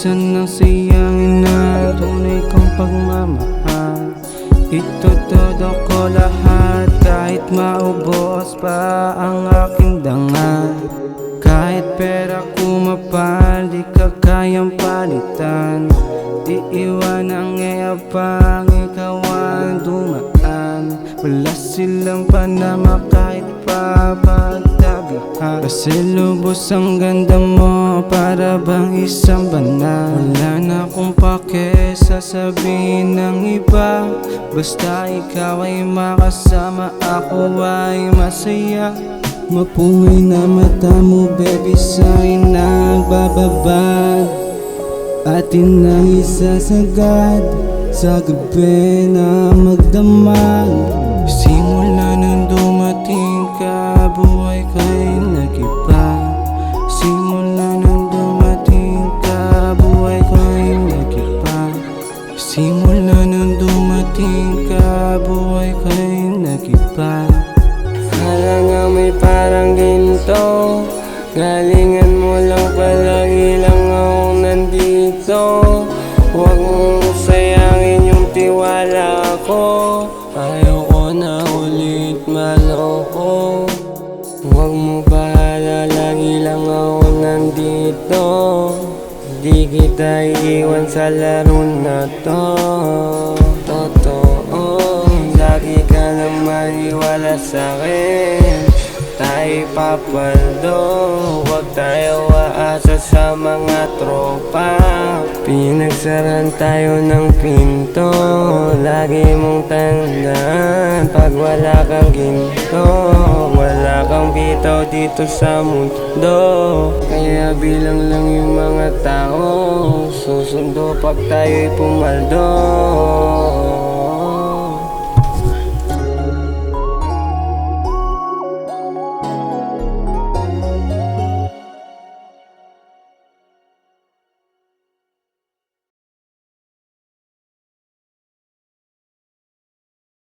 Minsan nang sayangin na tunay kong pagmamahal. Itutudo ko lahat kahit maubos pa ang aking dangal. Kahit pera kumapal, di ka kayang palitan. Iiwan ang yayapang, ikaw ang dumaan. Wala silang panama kahit pa pagtabihan. Kasi lubos ang ganda mo, para bang isang banal. Wala na akong pake sasabihin ng iba. Basta ikaw ay makasama, ako ay masaya. Mapungay na mata mo baby, sa'kin nagbababad. Atin na isasagad sa gabi na magdamag. Simula nang dumating ka, buhay ko'y nag-iba. Simula nang dumating ka, buhay ko'y nag-iba. Simula nang dumating ka, buhay ko'y nag-iba. Kala nga may parang ginto, galingan mo lang palagi lang akong nandito. Huwag mong sayangin yung tiwala ko, ayoko na ulit maloko. Huwag mo bahala, lagi lang ako nandito. Di kita iiwan sa laro na to. Totoo, lagi ka lang maniwala sa'kin. Tayo papaldo, huwag tayo aasa sa mga tropa. Pinagsaran tayo ng pinto, lagi mong tandaan. Pag wala kang ginto, wala kang bitaw dito sa mundo. Kaya bilang lang yung mga tao, susundo pag tayo'y pumaldo.